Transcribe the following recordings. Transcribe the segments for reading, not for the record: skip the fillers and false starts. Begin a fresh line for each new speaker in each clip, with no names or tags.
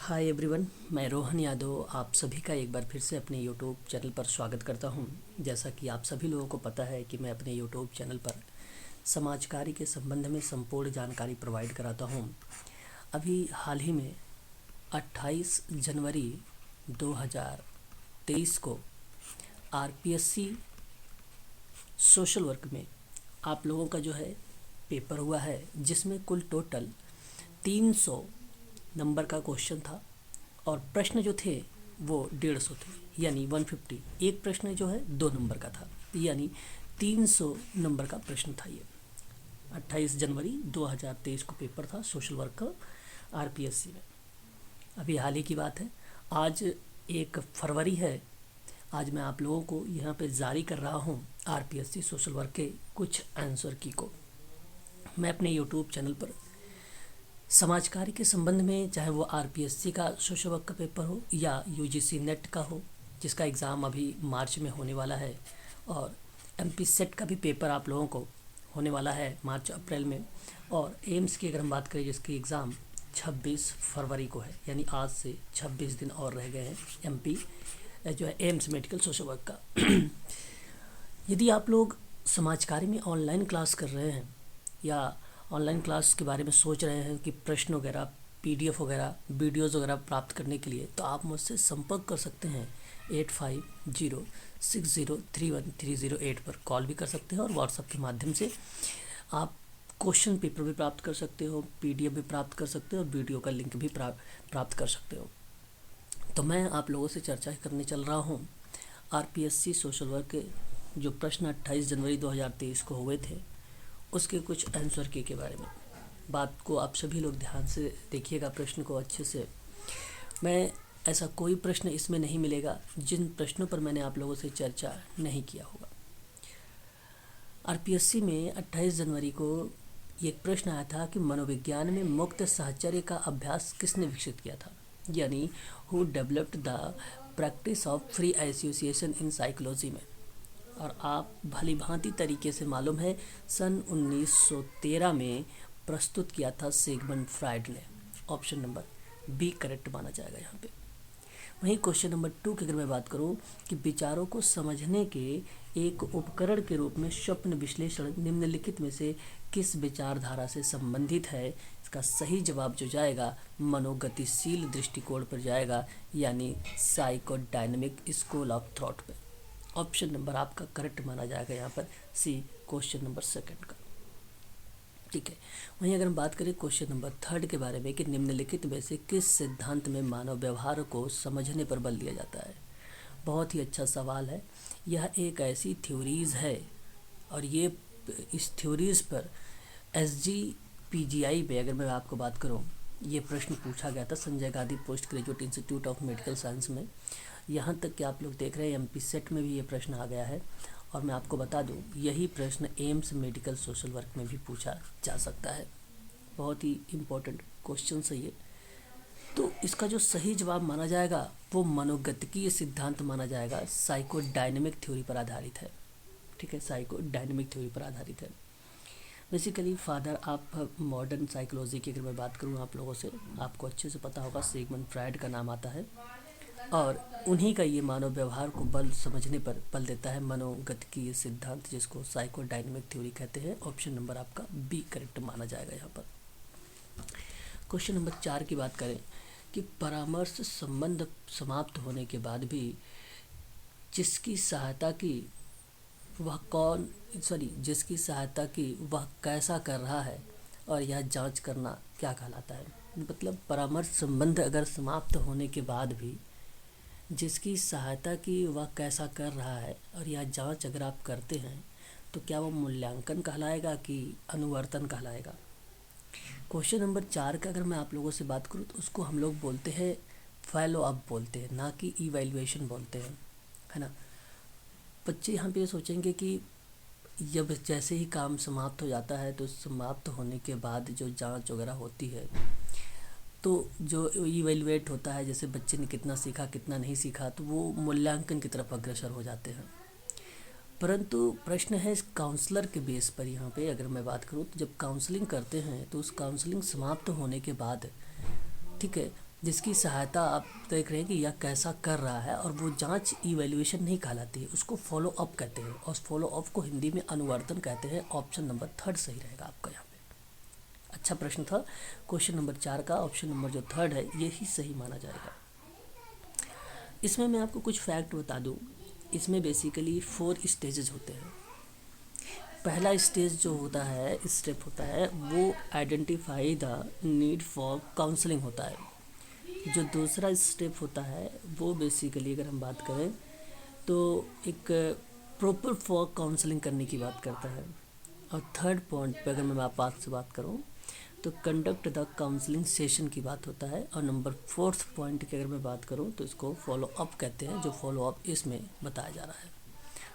Hi everyone, मैं रोहन यादव आप सभी का एक बार फिर से अपने यूट्यूब चैनल पर स्वागत करता हूं। जैसा कि आप सभी लोगों को पता है कि मैं अपने यूट्यूब चैनल पर समाज कार्य के संबंध में संपूर्ण जानकारी प्रोवाइड कराता हूं। अभी हाल ही में 28 जनवरी 2023 को आरपीएससी सोशल वर्क में आप लोगों का जो है पेपर हुआ है, जिसमें कुल टोटल 300 नंबर का क्वेश्चन था और प्रश्न जो थे वो 150 थे, यानी 150। एक प्रश्न जो है 2 नंबर का था, यानी 300 नंबर का प्रश्न था। ये 28 जनवरी 2023 को पेपर था सोशल वर्क का आरपीएससी में। अभी हाल ही की बात है, आज 1 फरवरी है। आज मैं आप लोगों को यहाँ पे जारी कर रहा हूँ आरपीएससी सोशल वर्क के कुछ आंसर की को। मैं अपने यूट्यूब चैनल पर समाज कार्य के संबंध में, चाहे वो आरपीएससी का सोशल वर्क का पेपर हो या यूजीसी नेट का हो, जिसका एग्ज़ाम अभी मार्च में होने वाला है, और एमपी सेट का भी पेपर आप लोगों को होने वाला है मार्च अप्रैल में, और एम्स की अगर हम बात करें जिसकी एग्ज़ाम 26 फरवरी को है, यानी आज से 26 दिन और रह गए हैं एमपी जो है एम्स मेडिकल सोशल वर्क का। यदि आप लोग समाज कार्य में ऑनलाइन क्लास कर रहे हैं या ऑनलाइन क्लास के बारे में सोच रहे हैं कि प्रश्न वगैरह, पीडीएफ वगैरह, वीडियोज़ वगैरह प्राप्त करने के लिए, तो आप मुझसे संपर्क कर सकते हैं 8506031308 पर कॉल भी कर सकते हैं, और व्हाट्सएप के माध्यम से आप क्वेश्चन पेपर भी प्राप्त कर सकते हो, पीडीएफ भी प्राप्त कर सकते हो, और वीडियो का लिंक भी प्राप्त कर सकते हो। तो मैं आप लोगों से चर्चा करने चल रहा हूँ आरपीएससी सोशल वर्क के जो प्रश्न 28 जनवरी 2023 को हुए थे उसके कुछ आंसर के बारे में। बात को आप सभी लोग ध्यान से देखिएगा, प्रश्न को अच्छे से। मैं ऐसा कोई प्रश्न इसमें नहीं मिलेगा जिन प्रश्नों पर मैंने आप लोगों से चर्चा नहीं किया होगा। आरपीएससी में 28 जनवरी को एक प्रश्न आया था कि मनोविज्ञान में मुक्त साहचर्य का अभ्यास किसने विकसित किया था, यानी who developed the practice of free association in psychology में। और आप भली भांति तरीके से मालूम है, सन 1913 में प्रस्तुत किया था सिगमंड फ्राइड ने। ऑप्शन नंबर बी करेक्ट माना जाएगा यहाँ पे। वहीं क्वेश्चन नंबर 2 की अगर मैं बात करूँ कि विचारों को समझने के एक उपकरण के रूप में स्वप्न विश्लेषण निम्नलिखित में से किस विचारधारा से संबंधित है, इसका सही जवाब जो जाएगा मनोगतिशील दृष्टिकोण पर जाएगा, यानी साइकोडायनेमिक स्कूल ऑफ थॉट पे। ऑप्शन नंबर आपका करेक्ट माना जाएगा यहाँ पर सी, क्वेश्चन नंबर 2 का। ठीक है। वहीं अगर हम बात करें क्वेश्चन नंबर 3 के बारे में कि निम्नलिखित में से किस सिद्धांत में मानव व्यवहार को समझने पर बल दिया जाता है। बहुत ही अच्छा सवाल है। यह एक ऐसी थ्योरीज है और ये इस थ्योरीज पर SGPGI पे अगर मैं आपको बात करूँ, ये प्रश्न पूछा गया था Sanjay Gandhi post graduate institute of medical science में। यहाँ तक कि आप लोग देख रहे हैं एमपी सेट में भी ये प्रश्न आ गया है, और मैं आपको बता दूं यही प्रश्न एम्स मेडिकल सोशल वर्क में भी पूछा जा सकता है। बहुत ही इम्पोर्टेंट क्वेश्चन है ये। तो इसका जो सही जवाब माना जाएगा वो मनोगतिकीय सिद्धांत माना जाएगा, साइकोडायनेमिक थ्योरी पर आधारित है। ठीक है, साइकोडायनेमिक थ्योरी पर आधारित है। बेसिकली फादर आप मॉडर्न साइकोलॉजी की अगर मैं बात करूँ आप लोगों से, आपको अच्छे से पता होगा सिगमंड फ्राइड का नाम आता है, और उन्हीं का ये मानव व्यवहार को बल समझने पर बल देता है मनोगतिकीय सिद्धांत, जिसको साइकोडायनेमिक थ्योरी कहते हैं। ऑप्शन नंबर आपका बी करेक्ट माना जाएगा यहाँ पर। क्वेश्चन नंबर 4 की बात करें कि परामर्श संबंध समाप्त होने के बाद भी जिसकी सहायता की वह कैसा कर रहा है, और यह जांच करना क्या कहलाता है। मतलब परामर्श संबंध अगर समाप्त होने के बाद भी जिसकी सहायता की वह कैसा कर रहा है, और यह जांच अगर आप करते हैं तो क्या वो मूल्यांकन कहलाएगा कि अनुवर्तन कहलाएगा। क्वेश्चन नंबर 4 का अगर मैं आप लोगों से बात करूँ तो उसको हम लोग बोलते हैं फॉलो अप बोलते हैं, ना कि इवैल्यूएशन बोलते हैं, है ना। बच्चे यहाँ पे सोचेंगे कि जब जैसे ही काम समाप्त हो जाता है तो समाप्त होने के बाद जो जांच वगैरह होती है, तो जो इवेलुएट होता है, जैसे बच्चे ने कितना सीखा कितना नहीं सीखा, तो वो मूल्यांकन की तरफ अग्रसर हो जाते हैं। परंतु प्रश्न है काउंसलर के बेस पर। यहाँ पे अगर मैं बात करूँ तो जब काउंसलिंग करते हैं तो उस काउंसलिंग समाप्त होने के बाद, ठीक है, जिसकी सहायता आप देख रहे हैं कि यह कैसा कर रहा है, और वो जांच इवैल्यूएशन नहीं कहलाती है, उसको फॉलो अप कहते हैं, और फॉलो अप को हिंदी में अनुवर्तन कहते हैं। ऑप्शन नंबर 3 सही रहेगा आपका यहाँ पे। अच्छा प्रश्न था क्वेश्चन नंबर 4 का, ऑप्शन नंबर जो 3 है यही सही माना जाएगा। इसमें मैं आपको कुछ फैक्ट बता दूं। इसमें बेसिकली 4 स्टेजेस होते हैं। पहला स्टेज जो होता है, स्टेप होता है, वो identify the need for counselling होता है। जो दूसरा स्टेप होता है वो बेसिकली अगर हम बात करें तो एक प्रॉपर फॉर काउंसलिंग करने की बात करता है। और थर्ड पॉइंट पे अगर मैं आपसे बात करूं तो कंडक्ट द काउंसलिंग सेशन की बात होता है। और नंबर 4th पॉइंट की अगर मैं बात करूं तो इसको फॉलो अप कहते हैं, जो फॉलो अप इसमें बताया जा रहा है।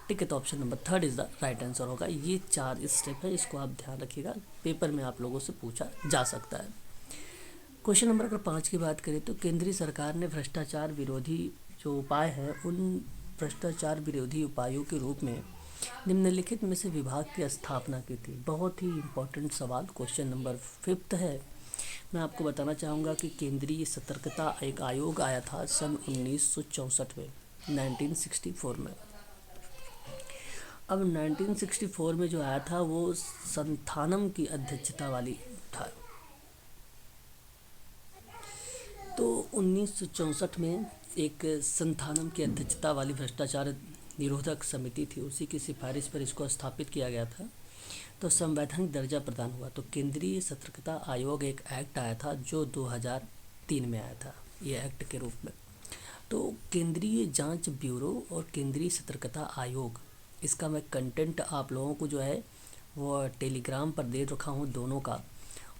ठीक है, तो option number 3 is the right answer होगा। ये 4 स्टेप है, इसको आप ध्यान रखिएगा, पेपर में आप लोगों से पूछा जा सकता है। क्वेश्चन नंबर अगर 5 की बात करें तो केंद्रीय सरकार ने भ्रष्टाचार विरोधी जो उपाय है, उन भ्रष्टाचार विरोधी उपायों के रूप में निम्नलिखित में से विभाग की स्थापना की थी। बहुत ही इम्पोर्टेंट सवाल, क्वेश्चन नंबर 5 है। मैं आपको बताना चाहूँगा कि केंद्रीय सतर्कता एक आयोग आया था सन 1964 में, 1964 में। अब 1964 में जो आया था वो संथानम की अध्यक्षता वाली था। तो 1964 में एक संथानम की अध्यक्षता वाली भ्रष्टाचार निरोधक समिति थी, उसी की सिफारिश पर इसको स्थापित किया गया था। तो संवैधानिक दर्जा प्रदान हुआ। तो केंद्रीय सतर्कता आयोग एक एक्ट आया था जो 2003 में आया था, ये एक्ट के रूप में। तो केंद्रीय जांच ब्यूरो और केंद्रीय सतर्कता आयोग, इसका मैं कंटेंट आप लोगों को जो है वो टेलीग्राम पर दे रखा हूँ दोनों का।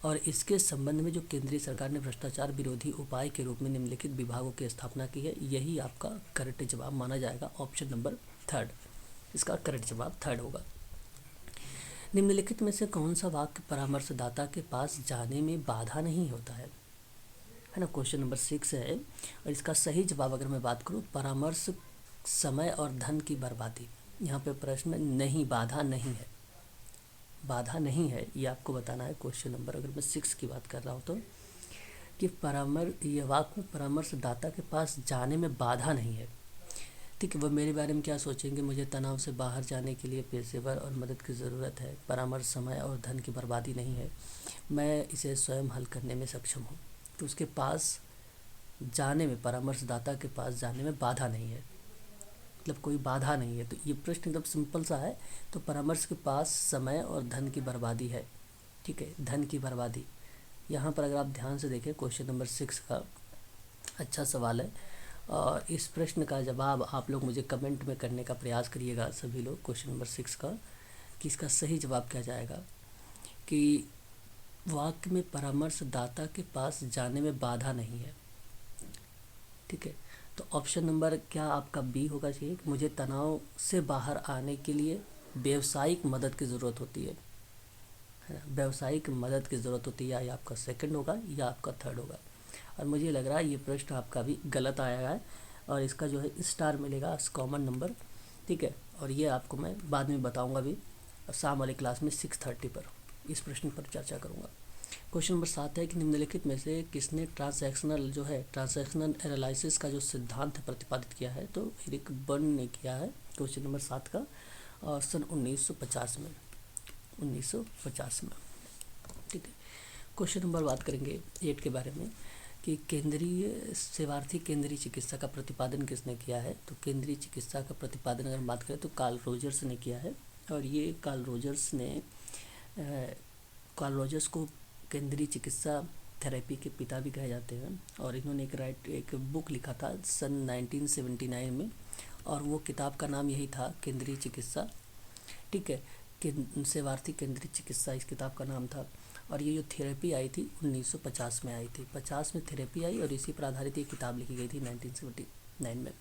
और इसके संबंध में जो केंद्रीय सरकार ने भ्रष्टाचार विरोधी उपाय के रूप में निम्नलिखित विभागों की स्थापना की है, यही आपका करेक्ट जवाब माना जाएगा। ऑप्शन नंबर 3 इसका करेक्ट जवाब 3 होगा। निम्नलिखित में से कौन सा वाक्य परामर्शदाता के पास जाने में बाधा नहीं होता है ना। क्वेश्चन नंबर 6 है, और इसका सही जवाब अगर मैं बात करूँ, परामर्श समय और धन की बर्बादी। यहाँ पे प्रश्न नहीं, बाधा नहीं है, बाधा नहीं है, ये आपको बताना है। क्वेश्चन नंबर अगर मैं 6 की बात कर रहा हूँ तो कि ये वाक्य परामर्शदाता के पास जाने में बाधा नहीं है। ठीक है, वह मेरे बारे में क्या सोचेंगे, मुझे तनाव से बाहर जाने के लिए पेशेवर और मदद की ज़रूरत है, परामर्श समय और धन की बर्बादी नहीं है, मैं इसे स्वयं हल करने में सक्षम हूँ। तो उसके पास जाने में, परामर्शदाता के पास जाने में बाधा नहीं है, मतलब कोई बाधा नहीं है। तो ये प्रश्न एकदम सिंपल सा है। तो परामर्श के पास समय और धन की बर्बादी है। ठीक है, धन की बर्बादी। यहाँ पर अगर आप ध्यान से देखें, क्वेश्चन नंबर 6 का अच्छा सवाल है, और इस प्रश्न का जवाब आप लोग मुझे कमेंट में करने का प्रयास करिएगा सभी लोग, क्वेश्चन नंबर 6 का, कि इसका सही जवाब क्या जाएगा। कि वाक्य में परामर्शदाता के पास जाने में बाधा नहीं है। ठीक है, तो ऑप्शन नंबर क्या आपका बी होगा चाहिए, मुझे तनाव से बाहर आने के लिए व्यावसायिक मदद की ज़रूरत होती है ना, व्यावसायिक मदद की ज़रूरत होती है, या आपका सेकंड होगा या आपका थर्ड होगा। और मुझे लग रहा है ये प्रश्न आपका भी गलत आया है, और इसका जो है स्टार मिलेगा, कॉमन नंबर। ठीक है, और ये आपको मैं बाद में बताऊँगा भी, शाम वाली क्लास में 6:30 पर इस प्रश्न पर चर्चा करूँगा। क्वेश्चन नंबर 7 है कि निम्नलिखित में से किसने ट्रांसैक्शनल एनालिसिस का जो सिद्धांत प्रतिपादित किया है। तो एरिक बर्न ने किया है, क्वेश्चन नंबर 7 का, और सन 1950 में, 1950 में। ठीक है, क्वेश्चन नंबर बात करेंगे 8 के बारे में कि केंद्रीय सेवार्थी केंद्रीय चिकित्सा का प्रतिपादन किसने किया है। तो केंद्रीय चिकित्सा का प्रतिपादन अगर हम बात करें तो कार्ल रोजर्स ने किया है। और ये कार्ल रोजर्स को केंद्रीय चिकित्सा थेरेपी के पिता भी कहे जाते हैं। और इन्होंने एक बुक लिखा था सन 1979 में, और वो किताब का नाम यही था, केंद्रीय चिकित्सा। ठीक है, सेवार्थी केंद्रीय चिकित्सा इस किताब का नाम था। और ये जो थेरेपी आई थी 1950 में आई थी, 50 में थेरेपी आई, और इसी पर आधारित ये किताब लिखी गई थी 1979 में।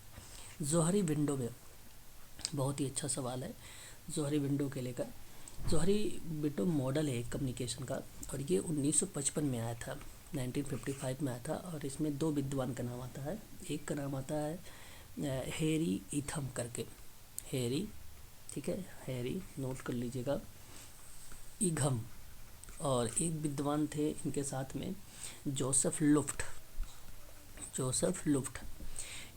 जोहरी विंडो में, बहुत ही अच्छा सवाल है जोहरी विंडो के लेकर। जोहरी विंडो मॉडल है कम्युनिकेशन का, और ये 1955 में आया था, 1955 में आया था। और इसमें 2 विद्वान का नाम आता है, एक का नाम आता है हैरी ईथम करके, हैरी, ठीक है, हैरी नोट कर लीजिएगा, ईघम। और एक विद्वान थे इनके साथ में जोसेफ लुफ्ट, जोसेफ लुफ्ट।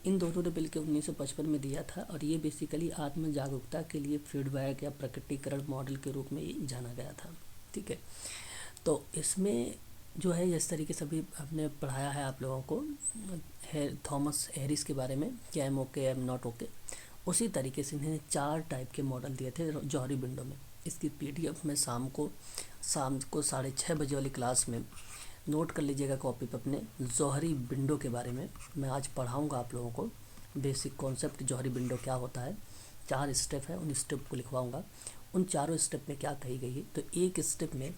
इन दोनों ने मिलकर 1955 में दिया था और ये बेसिकली आत्म जागरूकता के लिए फीडबैक या प्रकटीकरण मॉडल के रूप में जाना गया था। ठीक है, तो इसमें जो है इस तरीके से भी हमने पढ़ाया है आप लोगों को थॉमस हैरिस के बारे में कि am okay am not okay. उसी तरीके से इन्हें 4 टाइप के मॉडल दिए थे जौहरी विंडो में। इसकी पीडीएफ में शाम को 6:30 बजे वाली क्लास में नोट कर लीजिएगा कॉपी पर अपने जौहरी विंडो के बारे में। मैं आज पढ़ाऊंगा आप लोगों को बेसिक कॉन्सेप्ट जौहरी विंडो क्या होता है। 4 स्टेप है, उन स्टेप को लिखवाऊंगा। उन चारों स्टेप में क्या कही गई है, तो एक स्टेप में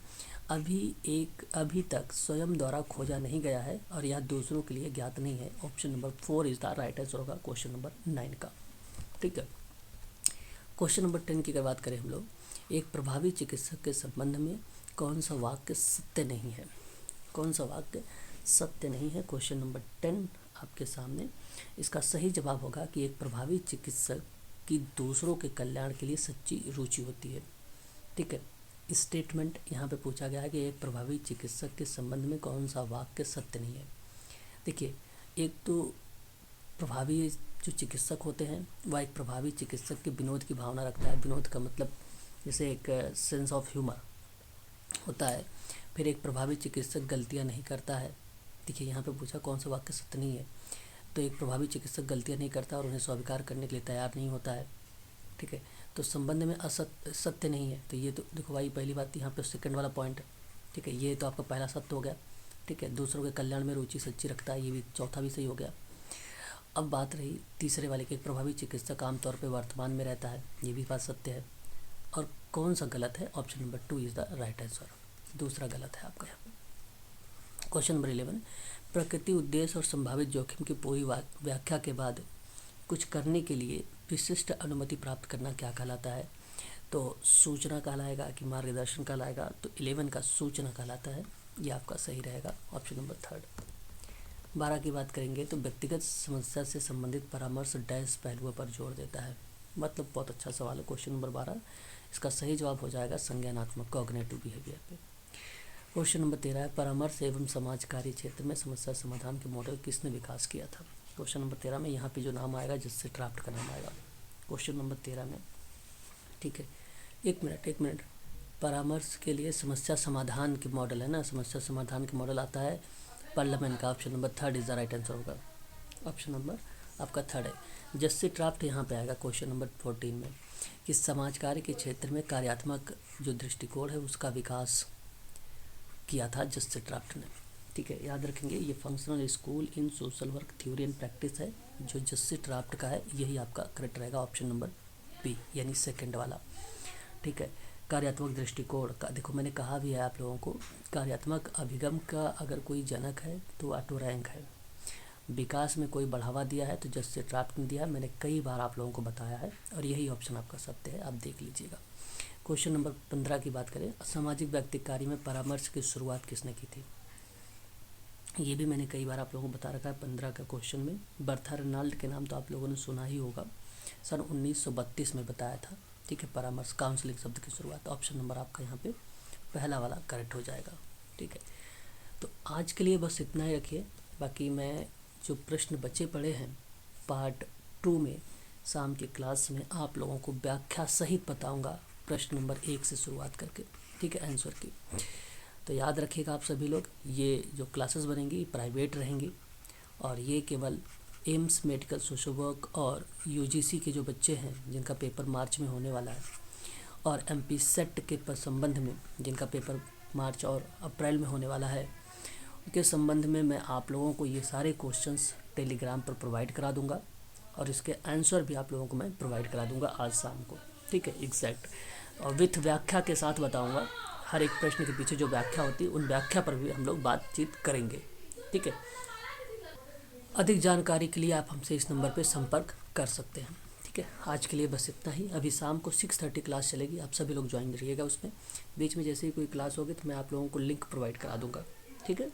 अभी तक स्वयं द्वारा खोजा नहीं गया है और यह दूसरों के लिए ज्ञात नहीं है। Option number 4 is the right answer होगा क्वेश्चन नंबर 9 का। ठीक है, क्वेश्चन नंबर 10 की अगर बात करें हम लोग, एक प्रभावी चिकित्सक के संबंध में कौन सा वाक्य सत्य नहीं है? कौन सा वाक्य सत्य नहीं है? क्वेश्चन नंबर 10 आपके सामने। इसका सही जवाब होगा कि एक प्रभावी चिकित्सक की दूसरों के कल्याण के लिए सच्ची रुचि होती है। ठीक है, स्टेटमेंट यहाँ पे पूछा गया है कि एक प्रभावी चिकित्सक के संबंध में कौन सा वाक्य सत्य नहीं है। देखिए, एक तो प्रभावी जो चिकित्सक होते हैं वह एक प्रभावी चिकित्सक के विनोद की भावना रखता है। विनोद का मतलब जैसे एक सेंस ऑफ ह्यूमर होता है। फिर एक प्रभावी चिकित्सक गलतियां नहीं करता है। देखिए, यहाँ पे पूछा कौन सा वाक्य सत्य नहीं है, तो एक प्रभावी चिकित्सक गलतियां नहीं करता और उन्हें स्वीकार करने के लिए तैयार नहीं होता है। ठीक है, तो संबंध में सत्य नहीं है, तो ये तो देखो भाई पहली बात यहाँ पे सेकंड वाला पॉइंट है। ठीक है, ये तो आपका पहला सत्य हो गया। ठीक है, दूसरों के कल्याण में रुचि सच्ची रखता है, ये भी चौथा भी सही हो गया। अब बात रही तीसरे वाले की, एक प्रभावी चिकित्सक आमतौर पर वर्तमान में रहता है, ये भी बात सत्य है। और कौन सा गलत है? Option number 2 is the right answer, दूसरा गलत है आपका। क्वेश्चन नंबर 11, प्रकृति, उद्देश्य और संभावित जोखिम की पूरी व्याख्या के बाद कुछ करने के लिए विशिष्ट अनुमति प्राप्त करना क्या कहलाता है? तो सूचना कहलाएगा कि मार्गदर्शन कहलाएगा? तो 11 का सूचना कहलाता है, ये आपका सही रहेगा, ऑप्शन नंबर 3। 12 की बात करेंगे तो व्यक्तिगत समस्या से संबंधित परामर्श डैश पहलुओं पर जोर देता है। मतलब बहुत अच्छा सवाल है क्वेश्चन नंबर 12। इसका सही जवाब हो जाएगा संज्ञानात्मक कॉग्निटिव बिहेवियर पे। क्वेश्चन नंबर 13 है, परामर्श एवं समाज कार्य क्षेत्र में समस्या समाधान के मॉडल किसने विकास किया था? क्वेश्चन नंबर 13 में यहाँ पे जो नाम आएगा जिससे ड्राफ्ट का नाम आएगा क्वेश्चन नंबर 13 में। ठीक है, एक मिनट, परामर्श के लिए समस्या समाधान के मॉडल है ना, समस्या समाधान के मॉडल आता है पार्लियामेंट का। Option number 3 is the right answer होगा, ऑप्शन नंबर आपका 3 है। जस्टिस ड्राफ्ट यहाँ पे आएगा क्वेश्चन नंबर 14 में कि समाज कार्य के क्षेत्र में कार्यात्मक जो दृष्टिकोण है उसका विकास किया था जस्टिस ड्राफ्ट ने। ठीक है, याद रखेंगे ये functional school in social work theory and practice है जो जस्टिस ड्राफ्ट का है, यही आपका करेक्ट रहेगा, ऑप्शन नंबर बी यानी सेकंड वाला। ठीक है, कार्यात्मक दृष्टिकोण का देखो मैंने कहा भी है आप लोगों को, कार्यात्मक अभिगम का अगर कोई जनक है तो ऑटो रैंक है। विकास में कोई बढ़ावा दिया है तो जस्टिस ड्राफ्ट ने दिया, मैंने कई बार आप लोगों को बताया है और यही ऑप्शन आपका सत्य है, आप देख लीजिएगा। क्वेश्चन नंबर 15 की बात करें, सामाजिक व्यक्तिक कार्य में परामर्श की शुरुआत किसने की थी? ये भी मैंने कई बार आप लोगों को बता रखा है 15 का क्वेश्चन में। बर्था रेनाल्ड के नाम तो आप लोगों ने सुना ही होगा, सन 1932 में बताया था। ठीक है, परामर्श काउंसलिंग शब्द की शुरुआत, ऑप्शन नंबर आपका यहाँ पे पहला वाला करेक्ट हो जाएगा। ठीक है, तो आज के लिए बस इतना ही रखिए, बाकी मैं जो प्रश्न बचे पड़े हैं पार्ट 2 में शाम की क्लास में आप लोगों को व्याख्या सहित बताऊंगा, प्रश्न नंबर 1 से शुरुआत करके। ठीक है, आंसर की। तो याद रखिएगा आप सभी लोग, ये जो क्लासेस बनेंगी प्राइवेट रहेंगी और ये केवल एम्स मेडिकल सोशल वर्क और यूजीसी के जो बच्चे हैं जिनका पेपर मार्च में होने वाला है और एमपी सेट के संबंध में जिनका पेपर मार्च और अप्रैल में होने वाला है, उनके संबंध में मैं आप लोगों को ये सारे क्वेश्चंस टेलीग्राम पर प्रोवाइड करा दूंगा और इसके आंसर भी आप लोगों को मैं प्रोवाइड करा दूंगा आज शाम को। ठीक है, एग्जैक्ट, और विथ व्याख्या के साथ बताऊंगा। हर एक प्रश्न के पीछे जो व्याख्या होती है उन व्याख्या पर भी हम लोग बातचीत करेंगे। ठीक है, अधिक जानकारी के लिए आप हमसे इस नंबर पर संपर्क कर सकते हैं। ठीक है, आज के लिए बस इतना ही। अभी शाम को 6:30 क्लास चलेगी, आप सभी लोग ज्वाइन करिएगा उसमें। बीच में जैसे ही कोई क्लास होगी तो मैं आप लोगों को लिंक प्रोवाइड करा दूंगा। ठीक है।